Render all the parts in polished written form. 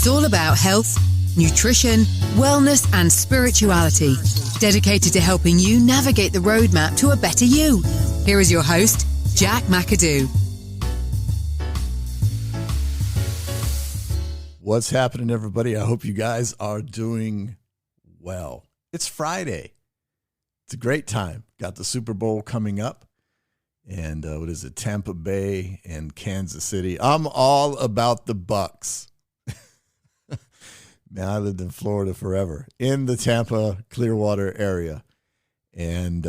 It's all about health, nutrition, wellness, and spirituality, dedicated to helping you navigate the roadmap to a better you. Here is your host, Jack McAdoo. What's happening, everybody? I hope you guys are doing well. It's Friday. It's a great time. Got the Super Bowl coming up. And Tampa Bay and Kansas City. I'm all about the Bucks. Man, I lived in Florida forever, in the Tampa, Clearwater area. And,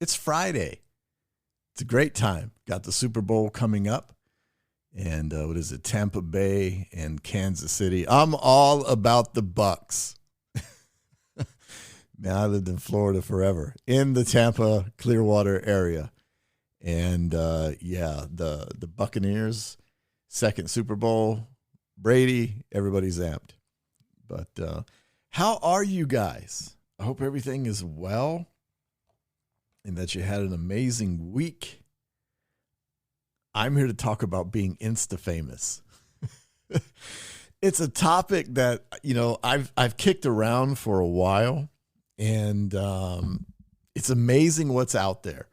it's Friday. It's a great time. Got the Super Bowl coming up. And, Tampa Bay and Kansas City. I'm all about the Bucks. Man, I lived in Florida forever, in the Tampa, Clearwater area. And, the Buccaneers, second Super Bowl, Brady, everybody's amped. But how are you guys? I hope everything is well and that you had an amazing week. I'm here to talk about being Instafamous. It's a topic that, I've kicked around for a while, and it's amazing what's out there.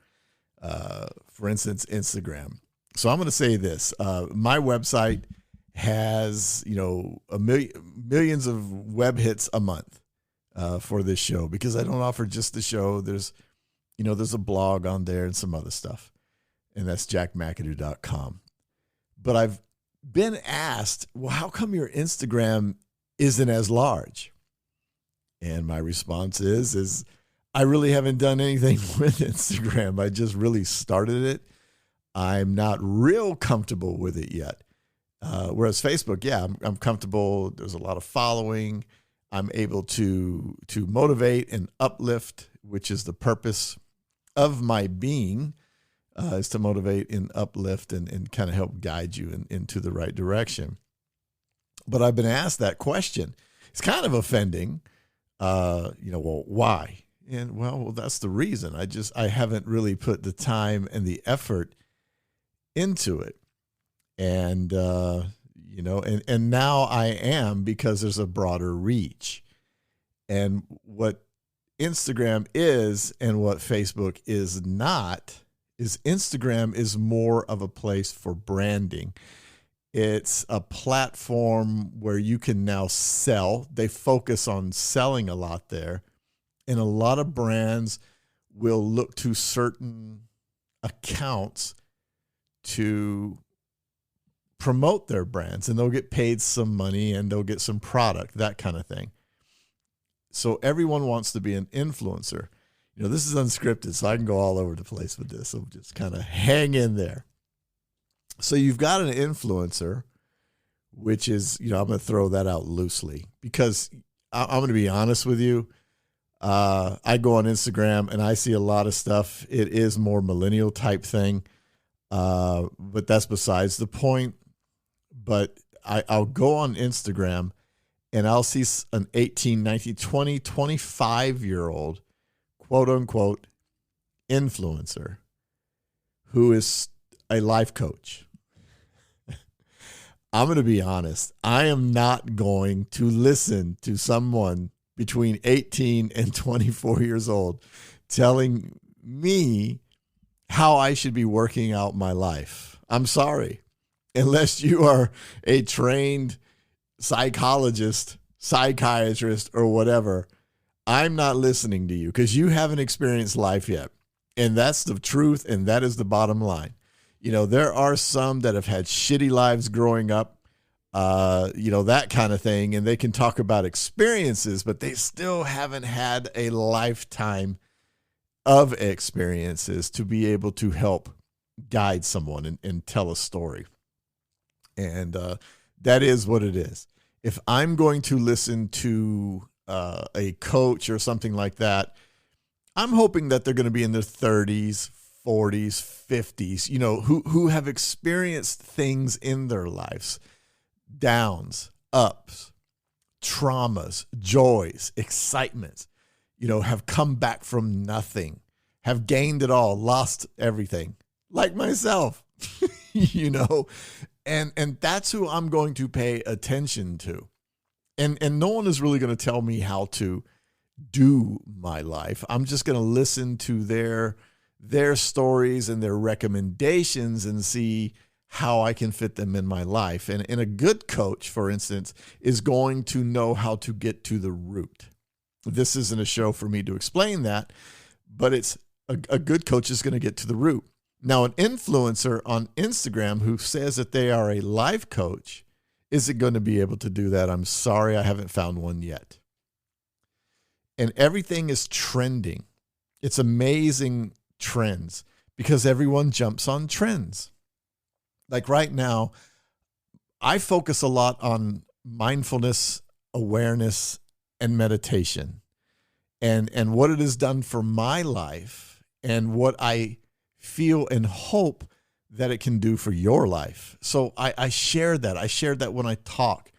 For instance, Instagram. So I'm going to say this. My website has, millions of web hits a month for this show, because I don't offer just the show. There's a blog on there and some other stuff. And that's jackmcadoo.com. But I've been asked, well, how come your Instagram isn't as large? And my response is I really haven't done anything with Instagram. I just really started it. I'm not real comfortable with it yet. Whereas Facebook, I'm comfortable. There's a lot of following. I'm able to motivate and uplift, which is the purpose of my being, is to motivate and uplift and kind of help guide you into the right direction. But I've been asked that question. It's kind of offending. Well, why? And well, that's the reason. I haven't really put the time and the effort into it. And, and now I am, because there's a broader reach. And what Instagram is and what Facebook is not is Instagram is more of a place for branding. It's a platform where you can now sell. They focus on selling a lot there. And a lot of brands will look to certain accounts to promote their brands, and they'll get paid some money and they'll get some product, that kind of thing. So everyone wants to be an influencer. This is unscripted, so I can go all over the place with this. So just kind of hang in there. So you've got an influencer, which is, I'm going to throw that out loosely, because I'm going to be honest with you. I go on Instagram and I see a lot of stuff. It is more millennial type thing. But that's besides the point. But I'll go on Instagram and I'll see an 18, 19, 20, 25-year-old, quote unquote, influencer who is a life coach. I'm going to be honest. I am not going to listen to someone between 18 and 24 years old telling me how I should be working out my life. I'm sorry. Unless you are a trained psychologist, psychiatrist, or whatever, I'm not listening to you, because you haven't experienced life yet. And that's the truth, and that is the bottom line. There are some that have had shitty lives growing up, that kind of thing, and they can talk about experiences, but they still haven't had a lifetime of experiences to be able to help guide someone and tell a story. And that is what it is. If I'm going to listen to a coach or something like that, I'm hoping that they're going to be in their 30s, 40s, 50s, who have experienced things in their lives, downs, ups, traumas, joys, excitements, have come back from nothing, have gained it all, lost everything, like myself, And that's who I'm going to pay attention to. And no one is really going to tell me how to do my life. I'm just going to listen to their stories and their recommendations and see how I can fit them in my life. And a good coach, for instance, is going to know how to get to the root. This isn't a show for me to explain that, but it's a good coach is going to get to the root. Now, an influencer on Instagram who says that they are a life coach isn't going to be able to do that. I'm sorry, I haven't found one yet. And everything is trending. It's amazing trends because everyone jumps on trends. Like right now, I focus a lot on mindfulness, awareness, and meditation, and what it has done for my life and what I feel and hope that it can do for your life. So I share that. I share that when I talk.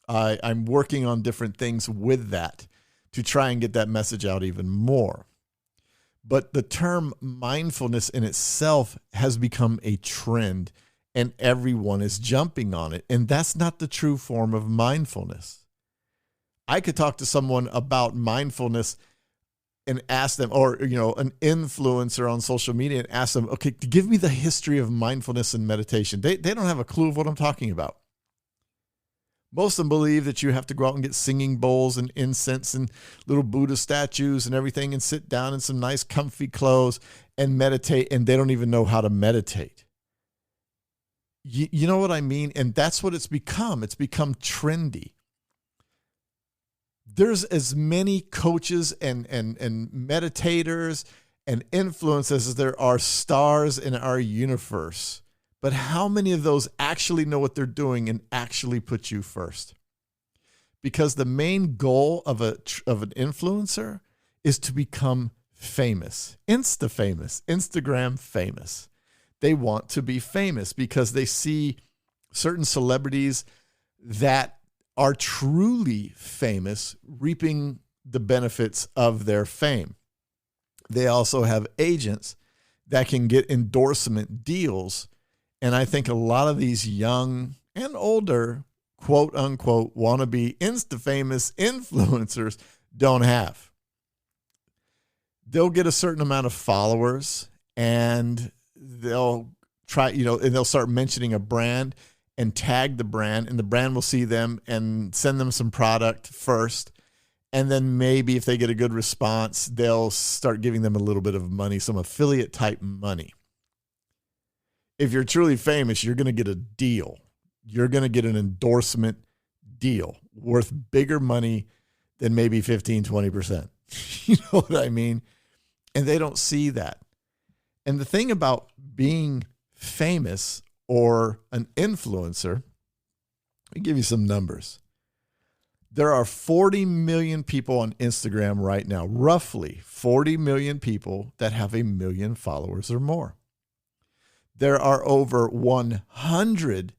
I'm working on different things with that to try and get that message out even more. But the term mindfulness in itself has become a trend, and everyone is jumping on it. And that's not the true form of mindfulness. I could talk to someone about mindfulness and ask them, or, an influencer on social media and ask them, okay, give me the history of mindfulness and meditation. They don't have a clue of what I'm talking about. Most of them believe that you have to go out and get singing bowls and incense and little Buddha statues and everything and sit down in some nice comfy clothes and meditate, and they don't even know how to meditate. You know what I mean? And that's what it's become. It's become trendy. There's as many coaches and meditators and influencers as there are stars in our universe. But how many of those actually know what they're doing and actually put you first? Because the main goal of an influencer is to become famous, Instafamous, Instagram famous. They want to be famous because they see certain celebrities that are truly famous reaping the benefits of their fame. They also have agents that can get endorsement deals. And I think a lot of these young and older, quote unquote, wannabe Insta-famous influencers don't have. They'll get a certain amount of followers and they'll try, and they'll start mentioning a brand and tag the brand, and the brand will see them and send them some product first. And then maybe if they get a good response, they'll start giving them a little bit of money, some affiliate type money. If you're truly famous, you're going to get a deal. You're going to get an endorsement deal worth bigger money than maybe 15, 20%. You know what I mean? And they don't see that. And the thing about being famous or an influencer, let me give you some numbers. There are 40 million people on Instagram right now, roughly 40 million people that have 1 million followers or more. There are over 100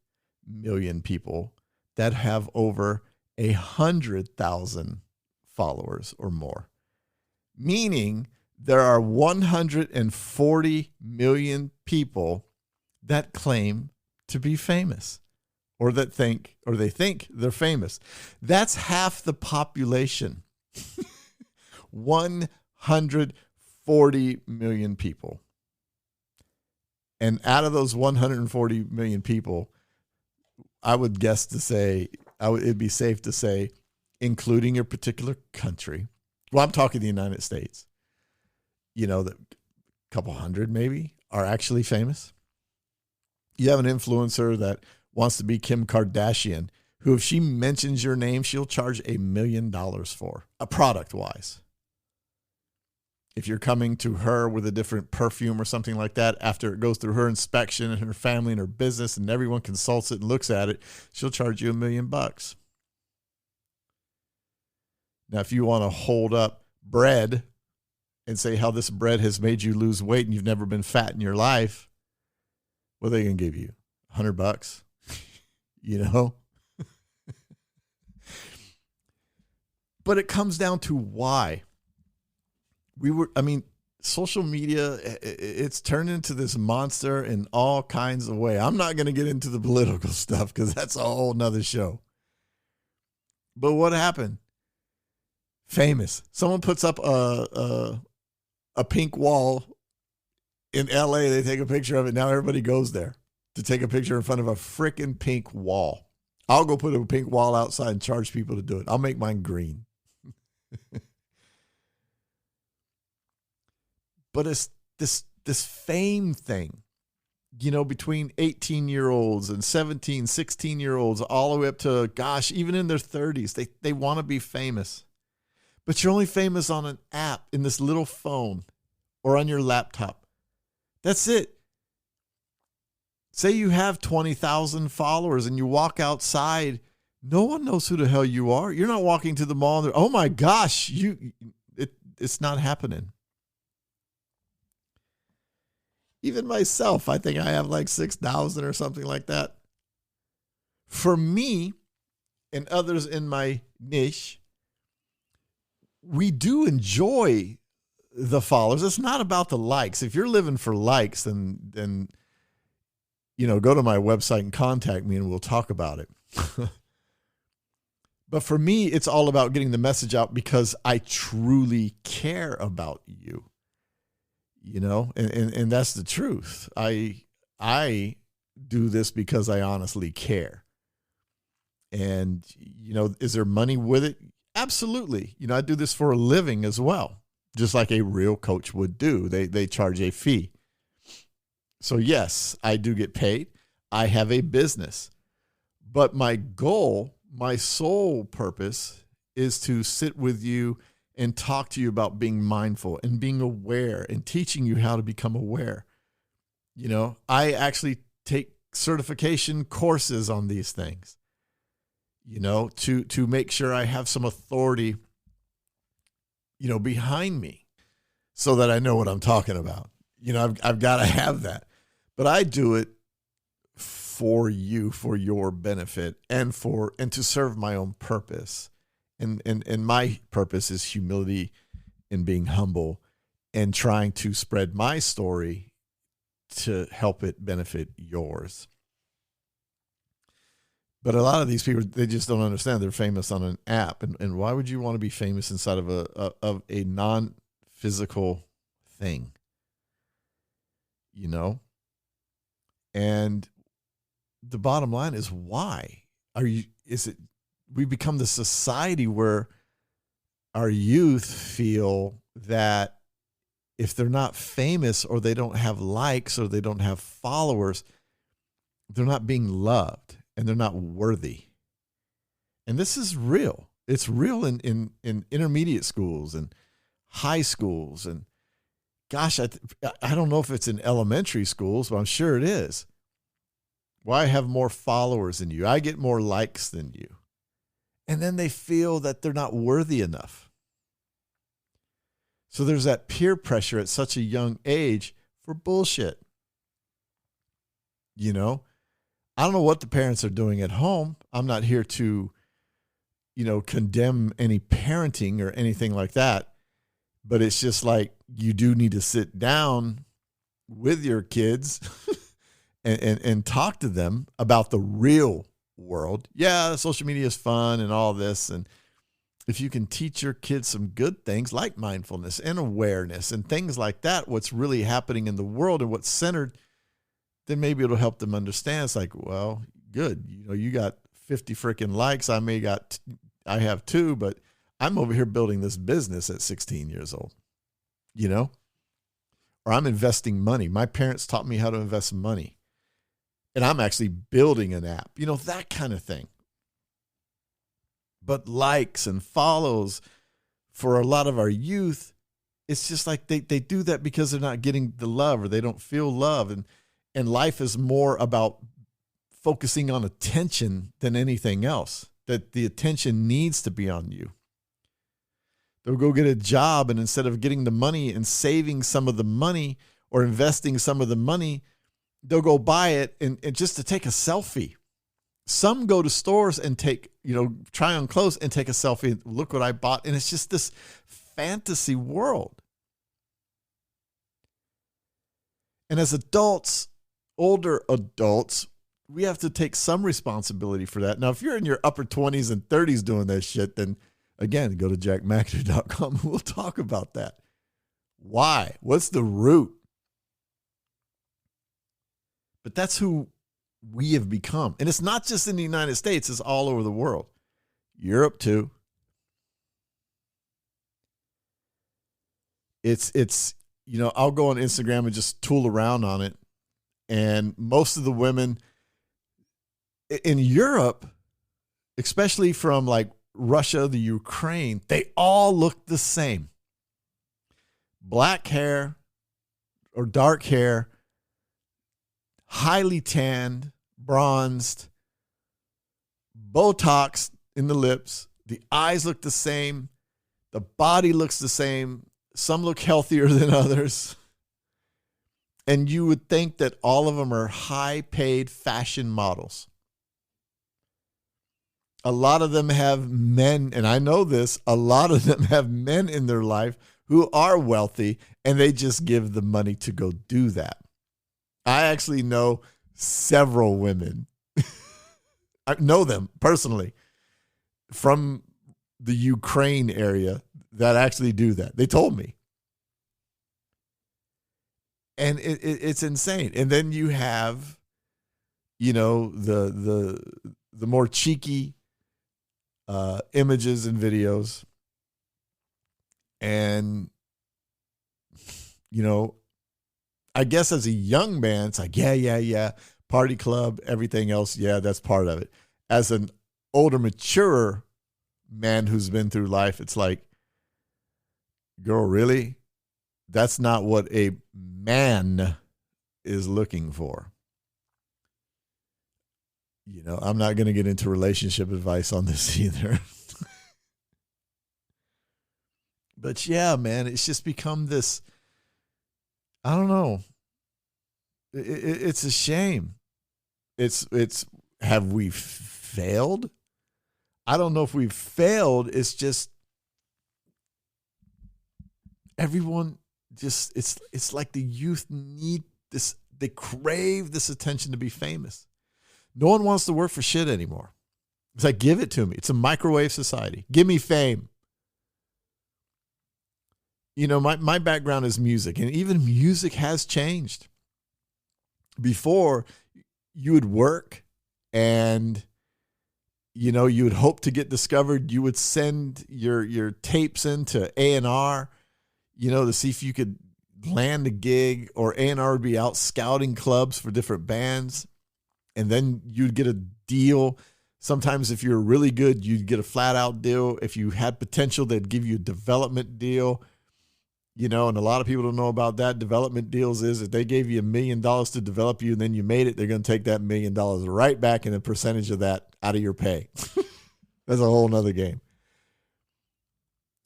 million people that have over 100,000 followers or more, meaning there are 140 million people that claim to be famous or they think they're famous. That's half the population. 140 million people. And out of those 140 million people, I would guess to say, it'd be safe to say, including your particular country. Well, I'm talking the United States. That a couple hundred maybe are actually famous. You have an influencer that wants to be Kim Kardashian, who if she mentions your name, she'll charge $1 million for, product-wise. If you're coming to her with a different perfume or something like that, after it goes through her inspection and her family and her business and everyone consults it and looks at it, she'll charge you $1 million. Now, if you want to hold up bread and say how this bread has made you lose weight and you've never been fat in your life, what are they going to give you? $100? But it comes down to why. social media, it's turned into this monster in all kinds of ways. I'm not going to get into the political stuff because that's a whole nother show. But what happened? Famous. Someone puts up a pink wall in LA. They take a picture of it. Now everybody goes there to take a picture in front of a freaking pink wall. I'll go put a pink wall outside and charge people to do it. I'll make mine green. But it's this fame thing, between 18-year-olds and 17, 16-year-olds, all the way up to, gosh, even in their 30s, they want to be famous. But you're only famous on an app in this little phone or on your laptop. That's it. Say you have 20,000 followers and you walk outside, no one knows who the hell you are. You're not walking to the mall and oh my gosh, it's not happening. Even myself, I think I have like 6,000 or something like that. For me and others in my niche, we do enjoy the followers. It's not about the likes. If you're living for likes, then go to my website and contact me and we'll talk about it. But for me, it's all about getting the message out because I truly care about you. And that's the truth. I do this because I honestly care. And, is there money with it? Absolutely. I do this for a living as well, just like a real coach would do. They charge a fee. So yes, I do get paid. I have a business, but my goal, my sole purpose is to sit with you and talk to you about being mindful and being aware and teaching you how to become aware. I actually take certification courses on these things, to make sure I have some authority, behind me so that I know what I'm talking about. I've got to have that, but I do it for you, for your benefit and to serve my own purpose. And my purpose is humility and being humble and trying to spread my story to help it benefit yours. But a lot of these people, they just don't understand they're famous on an app. And why would you want to be famous inside of a non-physical thing? And the bottom line is why? We become the society where our youth feel that if they're not famous or they don't have likes or they don't have followers, they're not being loved and they're not worthy. And this is real. It's real in intermediate schools and high schools. And gosh, I don't know if it's in elementary schools, but I'm sure it is. Well, I have more followers than you. I get more likes than you. And then they feel that they're not worthy enough. So there's that peer pressure at such a young age for bullshit. I don't know what the parents are doing at home. I'm not here to, condemn any parenting or anything like that. But it's just like you do need to sit down with your kids and talk to them about the real world. Yeah, social media is fun and all this. And if you can teach your kids some good things like mindfulness and awareness and things like that, what's really happening in the world and what's centered, then maybe it'll help them understand. It's like, well, good. You got 50 freaking likes. I have 2, but I'm over here building this business at 16 years old, or I'm investing money. My parents taught me how to invest money. And I'm actually building an app, that kind of thing. But likes and follows for a lot of our youth, it's just like they do that because they're not getting the love or they don't feel love. And life is more about focusing on attention than anything else, that the attention needs to be on you. They'll go get a job, and instead of getting the money and saving some of the money or investing some of the money, they'll go buy it and just to take a selfie. Some go to stores and try on clothes and take a selfie. Look what I bought. And it's just this fantasy world. And as adults, older adults, we have to take some responsibility for that. Now, if you're in your upper 20s and 30s doing that shit, then again, go to jackmcadoo.com. We'll talk about that. Why? What's the root? But that's who we have become. And it's not just in the United States, it's all over the world. Europe too. It's I'll go on Instagram and just tool around on it. And most of the women in Europe, especially from like Russia, the Ukraine, they all look the same. Black hair or dark hair, highly tanned, bronzed, Botox in the lips. The eyes look the same. The body looks the same. Some look healthier than others. And you would think that all of them are high-paid fashion models. A lot of them have men, and I know this, a lot of them have men in their life who are wealthy, and they just give the money to go do that. I actually know several women. I know them personally from the Ukraine area that actually do that. They told me. And it's insane. And then you have, the more cheeky images and videos. And, I guess as a young man, it's like, yeah, party club, everything else. Yeah, that's part of it. As an older, mature man who's been through life, it's like, girl, really? That's not what a man is looking for. I'm not going to get into relationship advice on this either. But yeah, man, it's just become this, I don't know. It's a shame. It's have we failed? I don't know if we've failed. It's just everyone just, it's like the youth need this. They crave this attention to be famous. No one wants to work for shit anymore. It's like, give it to me. It's a microwave society. Give me fame. My background is music, and even music has changed. Before, you would work and, you would hope to get discovered. You would send your tapes into A&R, to see if you could land a gig, or A&R would be out scouting clubs for different bands. And then you'd get a deal. Sometimes if you were really good, you'd get a flat out deal. If you had potential, they'd give you a development deal. And a lot of people don't know about that. Development deals is if they gave you $1 million to develop you and then you made it, they're going to take that $1 million right back and a percentage of that out of your pay. That's a whole nother game.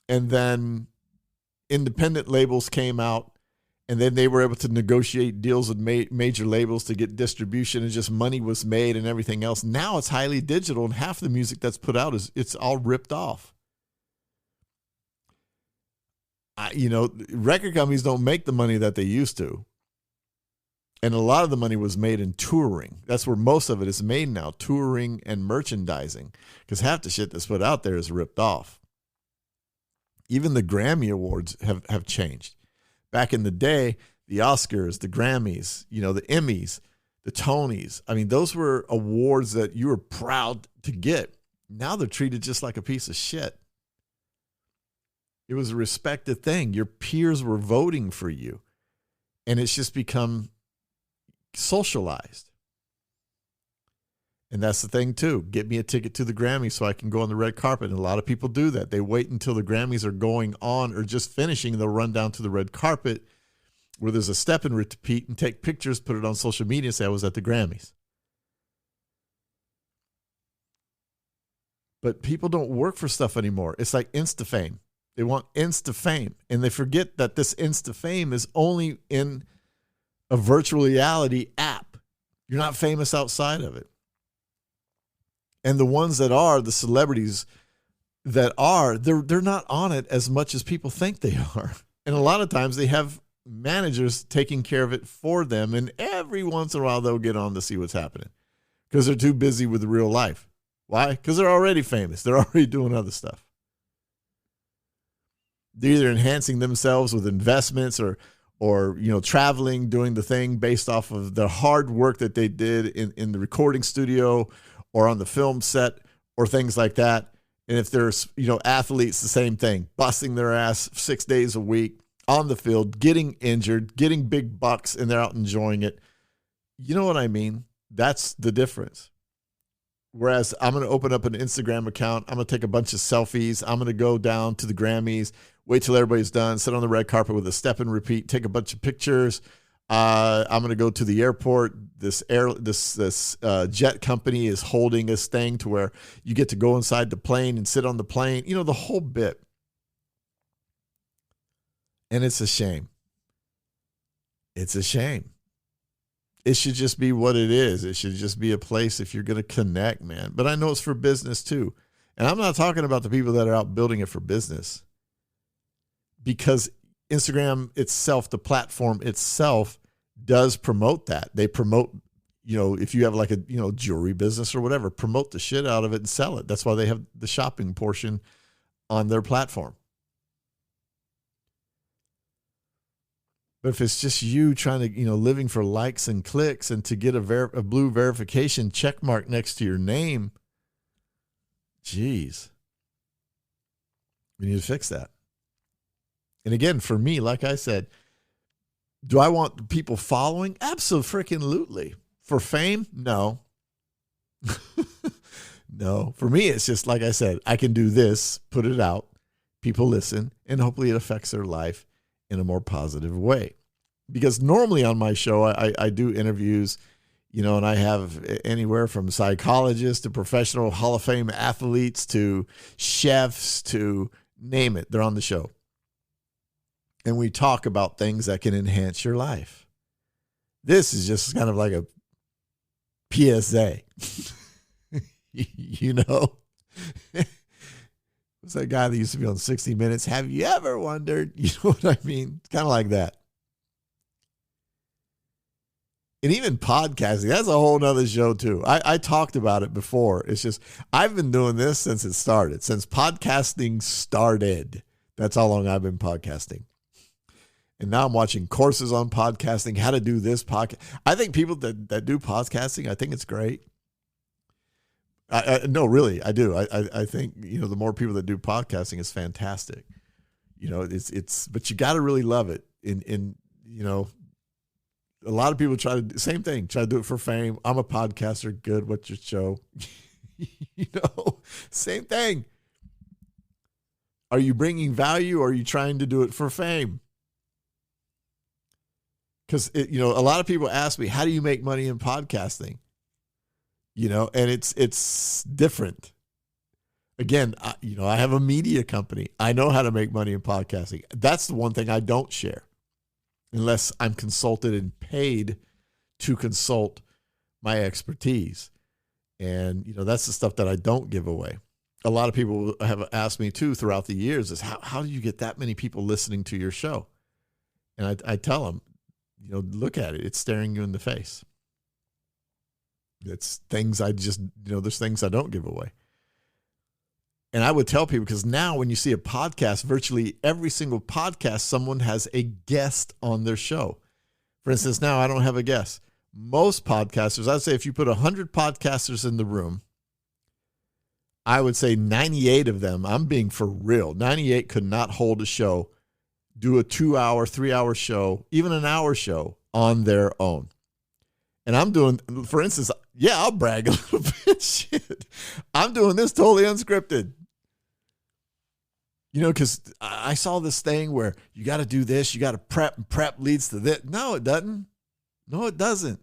And then independent labels came out, and then they were able to negotiate deals with major labels to get distribution, and just money was made and everything else. Now it's highly digital, and half the music that's put out it's all ripped off. Record companies don't make the money that they used to. And a lot of the money was made in touring. That's where most of it is made now, touring and merchandising, because half the shit that's put out there is ripped off. Even the Grammy Awards have changed. Back in the day, the Oscars, the Grammys, the Emmys, the Tonys. I mean, those were awards that you were proud to get. Now they're treated just like a piece of shit. It was a respected thing. Your peers were voting for you. And it's just become socialized. And that's the thing, too. Get me a ticket to the Grammys so I can go on the red carpet. And a lot of people do that. They wait until the Grammys are going on or just finishing. They'll run down to the red carpet where there's a step and repeat and take pictures, put it on social media, and say, I was at the Grammys. But people don't work for stuff anymore. It's like Instafame. They want Instafame. And they forget that this Instafame is only in a virtual reality app. You're not famous outside of it. And the ones that are, the celebrities that are, they're not on it as much as people think they are. And a lot of times they have managers taking care of it for them. And every once in a while, they'll get on to see what's happening because they're too busy with real life. Why? Because they're already famous. They're already doing other stuff. They're either enhancing themselves with investments or traveling, doing the thing based off of the hard work that they did in the recording studio or on the film set or things like that. And if there's, athletes, the same thing, busting their ass 6 days a week on the field, getting injured, getting big bucks, and they're out enjoying it. You know what I mean? That's the difference. Whereas I'm going to open up an Instagram account. I'm going to take a bunch of selfies. I'm going to go down to the Grammys, wait till everybody's done, sit on the red carpet with a step and repeat, take a bunch of pictures. I'm going to go to the airport. This jet company is holding this thing to where you get to go inside the plane and sit on the plane, the whole bit. And it's a shame. It's a shame. It should just be what it is. It should just be a place if you're going to connect, man. But I know it's for business too. And I'm not talking about the people that are out building it for business. Because Instagram itself, the platform itself, does promote that. They promote, if you have like a, jewelry business or whatever, promote the shit out of it and sell it. That's why they have the shopping portion on their platform. But if it's just you trying to, living for likes and clicks and to get a blue verification check mark next to your name, geez, we need to fix that. And again, for me, like I said, do I want people following? Absolutely. For fame? No. No. For me, it's just like I said, I can do this, put it out, people listen, and hopefully it affects their life in a more positive way. Because normally on my show, I do interviews, and I have anywhere from psychologists to professional Hall of Fame athletes to chefs to name it. They're on the show. And we talk about things that can enhance your life. This is just kind of like a PSA. What's that guy that used to be on 60 Minutes? Have you ever wondered? You know what I mean? It's kind of like that. And even podcasting, that's a whole nother show too. I talked about it before. It's just, I've been doing this since it started, since podcasting started. That's how long I've been podcasting. And now I'm watching courses on podcasting, how to do this podcast. I think people that do podcasting, I think it's great. No, really, I do. I think, the more people that do podcasting is fantastic. But you got to really love it. A lot of people try to do the same thing, try to do it for fame. I'm a podcaster. Good. What's your show? Same thing. Are you bringing value or are you trying to do it for fame? Because, a lot of people ask me, how do you make money in podcasting? And it's different. Again, I have a media company. I know how to make money in podcasting. That's the one thing I don't share unless I'm consulted and paid to consult my expertise. And, that's the stuff that I don't give away. A lot of people have asked me too throughout the years is how do you get that many people listening to your show? And I tell them, look at it. It's staring you in the face. It's things there's things I don't give away. And I would tell people, because now when you see a podcast, virtually every single podcast, someone has a guest on their show. For instance, now I don't have a guest. Most podcasters, I'd say if you put 100 podcasters in the room, I would say 98 of them, I'm being for real, 98 could not hold a show, do a 2-hour, 3-hour show, even an hour show on their own. And I'm doing, for instance, I'll brag a little bit. Shit. I'm doing this totally unscripted. Because I saw this thing where you got to do this, you got to prep, and prep leads to this. No, it doesn't. No, it doesn't.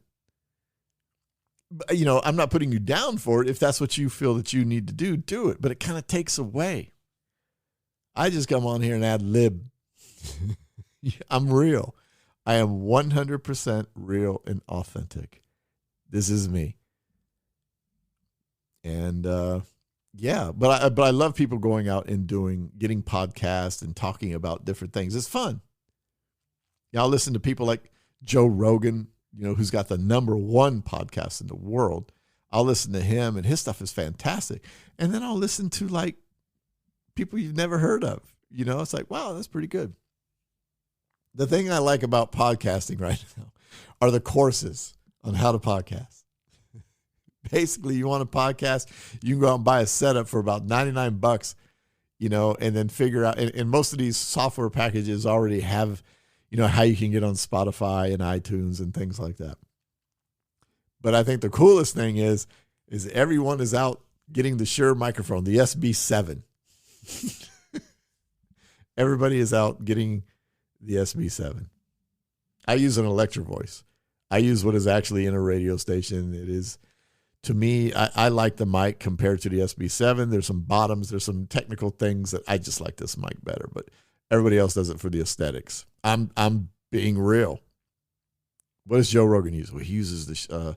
But, I'm not putting you down for it. If that's what you feel that you need to do it. But it kind of takes away. I just come on here and ad lib. I'm real. I am 100% real and authentic. This is me. And, but I love people going out and getting podcasts and talking about different things. It's fun. I'll listen to people like Joe Rogan, who's got the #1 podcast in the world. I'll listen to him, and his stuff is fantastic. And then I'll listen to like people you've never heard of. It's like, wow, that's pretty good. The thing I like about podcasting right now are the courses on how to podcast. Basically, you want a podcast, you can go out and buy a setup for about $99, and then figure out, and most of these software packages already have, how you can get on Spotify and iTunes and things like that. But I think the coolest thing is everyone is out getting the Shure microphone, the SB7. Everybody is out getting the SB7. I use an Electro Voice. I use what is actually in a radio station. It is, to me, I like the mic compared to the SB7. There's some bottoms. There's some technical things that I just like this mic better, but everybody else does it for the aesthetics. I'm being real. What does Joe Rogan use? Well, he uses the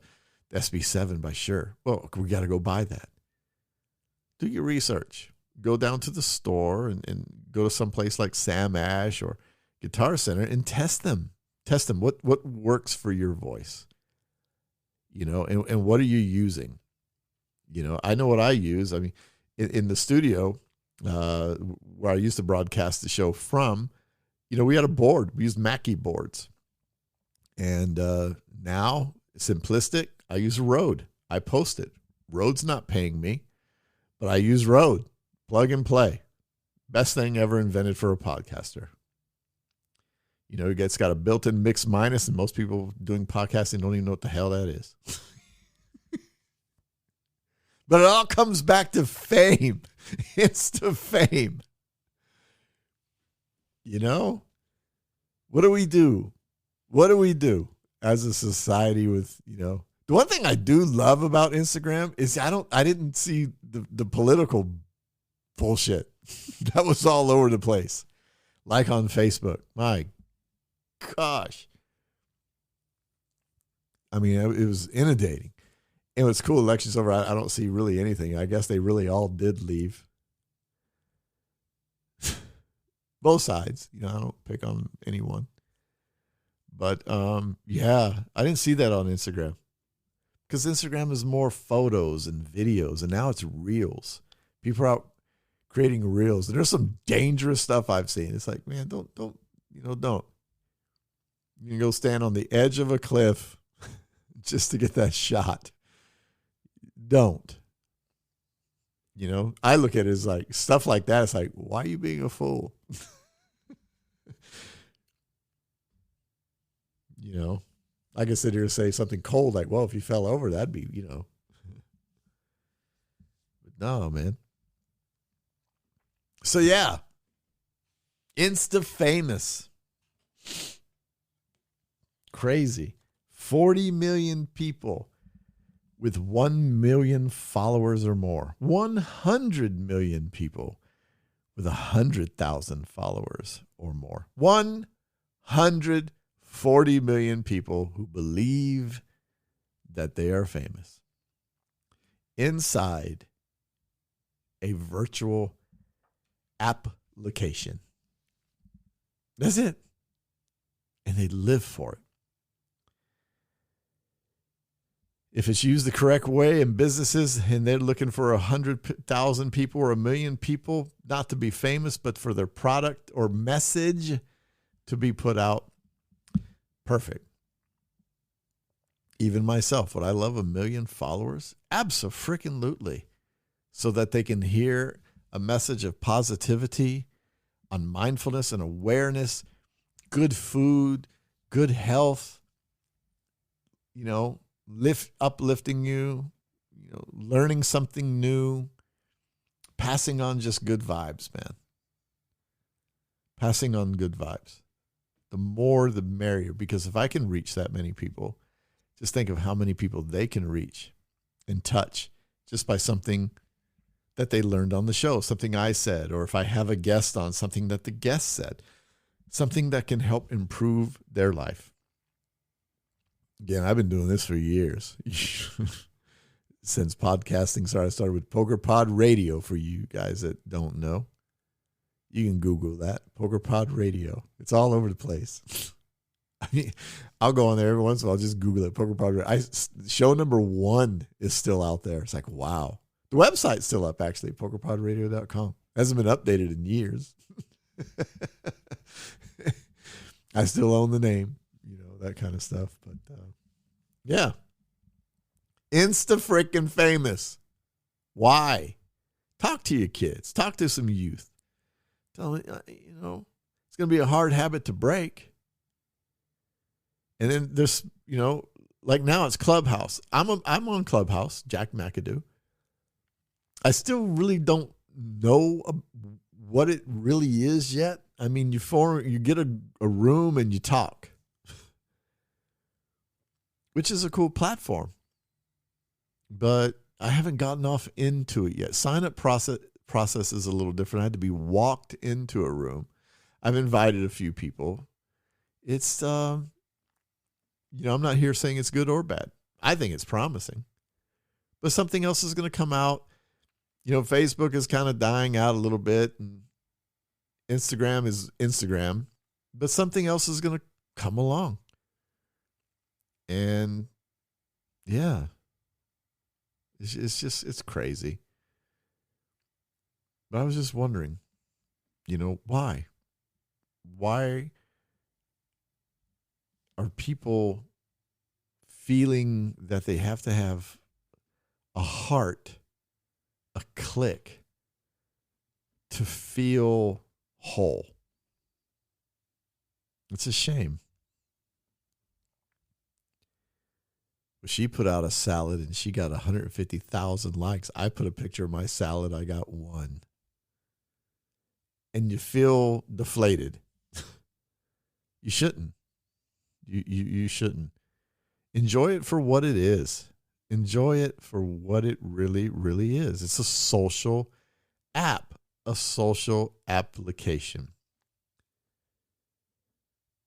SB7 by Shure. Well, we got to go buy that. Do your research. Go down to the store and go to some place like Sam Ash or Guitar Center and test them. Test them. What works for your voice? And what are you using? I know what I use. I mean, in the studio where I used to broadcast the show from, we had a board. We used Mackie boards. And now, simplistic, I use Rode. I post it. Rode's not paying me, but I use Rode. Plug and play. Best thing ever invented for a podcaster. It's got a built-in mix minus, and most people doing podcasting don't even know what the hell that is. But it all comes back to fame. It's to fame. What do we do? What do we do as a society with, the one thing I do love about Instagram is I didn't see the political bullshit. That was all over the place. Like on Facebook. My gosh. I mean, it was inundating. And what's cool, election's over, I don't see really anything. I guess they really all did leave. Both sides. I don't pick on anyone. But, yeah, I didn't see that on Instagram. Because Instagram is more photos and videos, and now it's reels. People are out creating reels. And there's some dangerous stuff I've seen. It's like, man, don't. You can go stand on the edge of a cliff just to get that shot. Don't. I look at it as like stuff like that. It's like, why are you being a fool? I could sit here and say something cold like, well, if you fell over, that'd be, But no, man. So, yeah. Instafamous. Crazy. 40 million people with 1 million followers or more. 100 million people with 100,000 followers or more. 140 million people who believe that they are famous inside a virtual application. That's it. And they live for it. If it's used the correct way in businesses and they're looking for 100,000 people or 1 million people, not to be famous, but for their product or message to be put out, perfect. Even myself, would I love 1 million followers? Abso-freaking-lutely. So that they can hear a message of positivity on mindfulness and awareness, good food, good health, uplifting you, learning something new, passing on just good vibes, man. Passing on good vibes. The more, the merrier. Because if I can reach that many people, just think of how many people they can reach and touch just by something that they learned on the show, something I said, or if I have a guest on, something that the guest said, something that can help improve their life. Again, I've been doing this for years. Since podcasting started. I started with Poker Pod Radio for you guys that don't know. You can Google that. Poker Pod Radio. It's all over the place. I mean, I'll go on there every once in a while, just Google it, Poker Pod Radio. Show number 1 is still out there. It's like, wow. The website's still up, actually, pokerpodradio.com. Hasn't been updated in years. I still own the name, that kind of stuff. But yeah. Insta-freaking-famous. Why? Talk to your kids. Talk to some youth. Tell them, it's going to be a hard habit to break. And then there's, like now it's Clubhouse. I'm on Clubhouse, Jack McAdoo. I still really don't know what it really is yet. I mean, you get a room and you talk, which is a cool platform. But I haven't gotten off into it yet. Sign-up process is a little different. I had to be walked into a room. I've invited a few people. It's, I'm not here saying it's good or bad. I think it's promising. But something else is going to come out. Facebook is kind of dying out a little bit. And Instagram is Instagram. But something else is going to come along. And, yeah. It's crazy. But I was just wondering, why? Why are people feeling that they have to have a heart, a click, to feel whole? It's a shame. She put out a salad and she got 150,000 likes. I put a picture of my salad. I got 1. And you feel deflated. You shouldn't. You shouldn't. Enjoy it for what it is. Enjoy it for what it really, really is. It's a social app, a social application.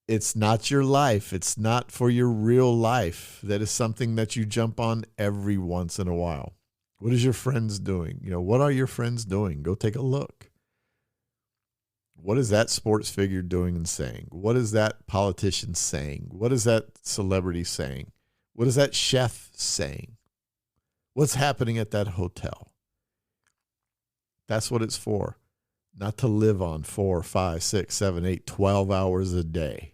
It's not your life. It's not for your real life. That is something that you jump on every once in a while. What is your friends doing? What are your friends doing? Go take a look. What is that sports figure doing and saying? What is that politician saying? What is that celebrity saying? What is that chef saying? What's happening at that hotel? That's what it's for. Not to live on 4, 5, 6, 7, 8, 12 hours a day.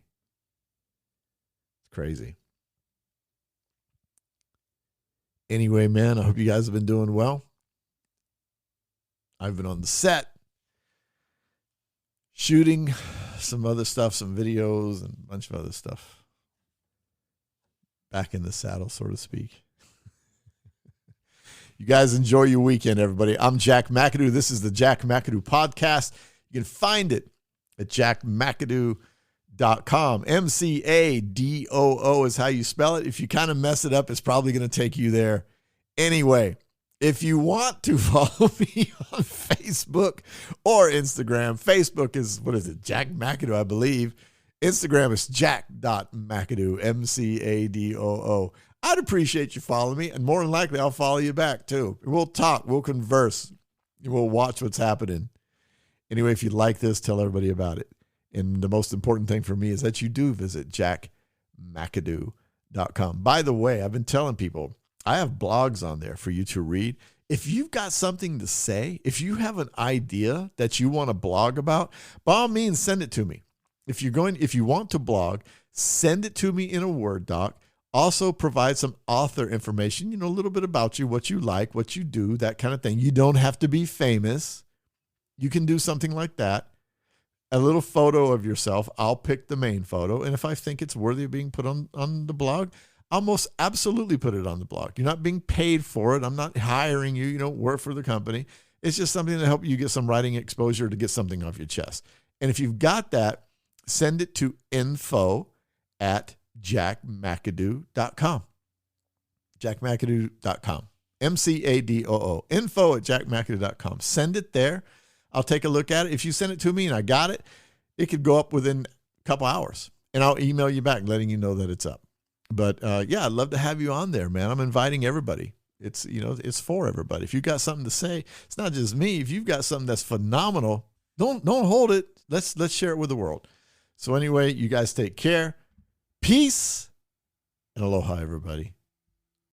Crazy. Anyway, man, I hope you guys have been doing well. I've been on the set, shooting some other stuff, some videos, and a bunch of other stuff. Back in the saddle, so to speak. You guys enjoy your weekend, everybody. I'm Jack McAdoo. This is the Jack McAdoo Podcast. You can find it at jackmcadoo.com. MCADOO is how you spell it. If you kind of mess it up, it's probably going to take you there. Anyway, if you want to follow me on Facebook or Instagram, Facebook is, Jack McAdoo, I believe. Instagram is jack.mcadoo, MCADOO. I'd appreciate you following me, and more than likely, I'll follow you back, too. We'll talk. We'll converse. We'll watch what's happening. Anyway, if you like this, tell everybody about it. And the most important thing for me is that you do visit jackmcadoo.com. By the way, I've been telling people, I have blogs on there for you to read. If you've got something to say, if you have an idea that you want to blog about, by all means, send it to me. If you want to blog, send it to me in a Word doc. Also provide some author information, a little bit about you, what you like, what you do, that kind of thing. You don't have to be famous. You can do something like that. A little photo of yourself. I'll pick the main photo. And if I think it's worthy of being put on the blog, I'll most absolutely put it on the blog. You're not being paid for it. I'm not hiring you. You don't work for the company. It's just something to help you get some writing exposure to get something off your chest. And if you've got that, send it to info@jackmcadoo.com. jackmcadoo.com. MCADOO. info@jackmcadoo.com. Send it there. I'll take a look at it. If you send it to me and I got it, it could go up within a couple hours. And I'll email you back letting you know that it's up. But, yeah, I'd love to have you on there, man. I'm inviting everybody. It's, it's for everybody. If you've got something to say, it's not just me. If you've got something that's phenomenal, don't hold it. Let's share it with the world. So anyway, you guys take care. Peace and aloha, everybody.